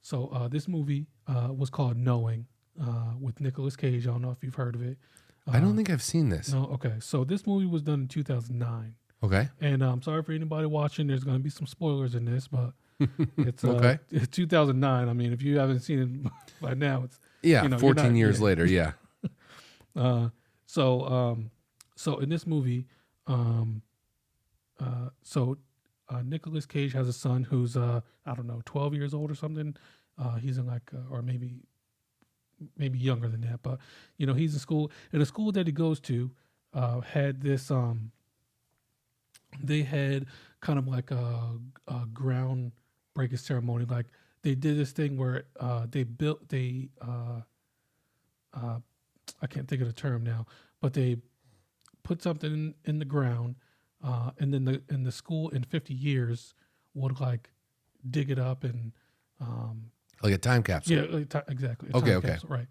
So this movie was called Knowing with Nicolas Cage. I don't know if you've heard of it. I don't think I've seen this. No, okay. So this movie was done in 2009. Okay. And I'm sorry for anybody watching. There's going to be some spoilers in this, but it's Okay. It's 2009. I mean, if you haven't seen it by now, it's 14 years later. Yeah. So in this movie, Nicolas Cage has a son who's I don't know, 12 years old or something. He's in like or maybe younger than that, but he's in school, and the school that he goes to had this they had kind of like a groundbreaking ceremony. Like they did this thing where I can't think of the term now, but they put something in the ground, and then the school in 50 years would like dig it up and like a time capsule. Yeah, exactly. Okay. Capsule, right.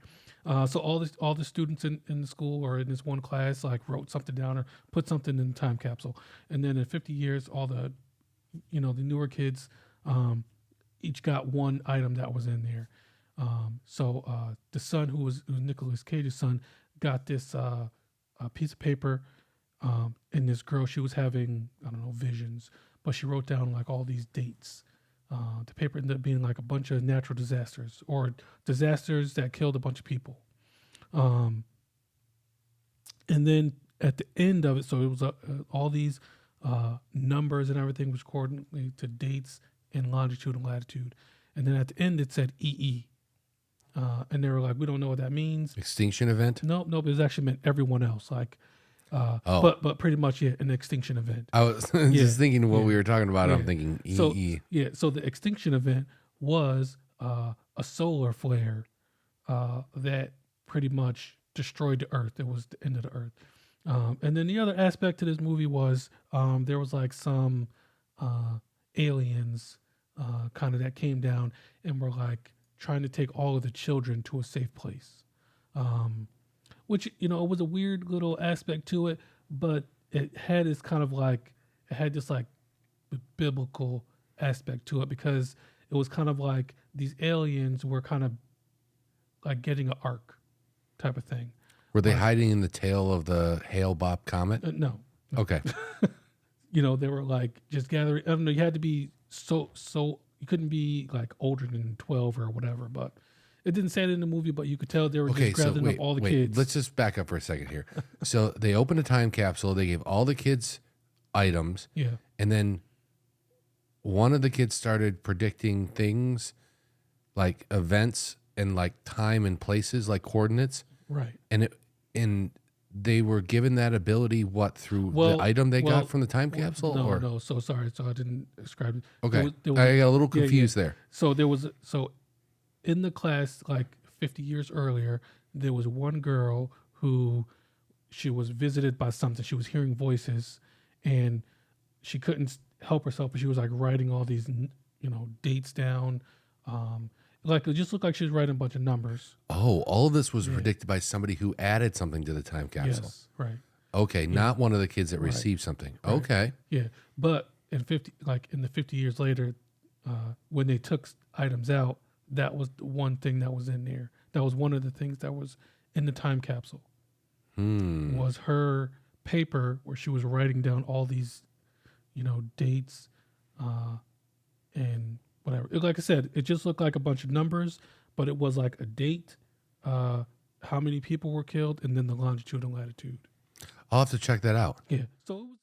So all the students in the school or in this one class like wrote something down or put something in the time capsule, and then in 50 years, all the the newer kids each got one item that was in there. So the son who was Nicolas Cage's son got this a piece of paper, and this girl, she was having, I don't know, visions, but she wrote down like all these dates. The paper ended up being like a bunch of natural disasters or disasters that killed a bunch of people. And then at the end of it, so it was all these numbers and everything was coordinated to dates in longitude and latitude. And then at the end, it said EE. And they were like, we don't know what that means. Extinction event? No, but it actually meant everyone else. Like, but pretty much, an extinction event. I was just thinking what we were talking about. Yeah. I'm thinking EE. So the extinction event was a solar flare that pretty much destroyed the Earth. It was the end of the Earth. And then the other aspect to this movie was there was like some aliens kind of that came down and were like trying to take all of the children to a safe place. Which, it was a weird little aspect to it, but it had this kind of like, biblical aspect to it, because it was kind of like these aliens were kind of like getting an ark type of thing. Were they hiding in the tail of the Hale-Bopp comet? No. Okay. They were like just gathering. I don't know. You had to be so you couldn't be like older than 12 or whatever, but it didn't say it in the movie, but you could tell they were just gathering up all the kids. Let's just back up for a second here. So they opened a time capsule. They gave all the kids items. Yeah. And then one of the kids started predicting things like events and like time and places, like coordinates. Right. And they were given that ability through the item they got from the time capsule? No. So sorry. So I didn't describe it. Okay. I got a little confused there. So in the class, like 50 years earlier, there was one girl who she was visited by something. She was hearing voices, and she couldn't help herself, but she was like writing all these, dates down. Like it just looked like she was writing a bunch of numbers. Oh, all of this was predicted by somebody who added something to the time capsule. Yes, right. Okay, not one of the kids that received something. Right. Okay. Yeah, but in the 50 years later, when they took items out, that was the one thing that was in there. That was one of the things that was in the time capsule. Was her paper where she was writing down all these, dates, and whatever. Like I said, it just looked like a bunch of numbers, but it was like a date, how many people were killed, and then the longitude and latitude. I'll have to check that out. Yeah. So it was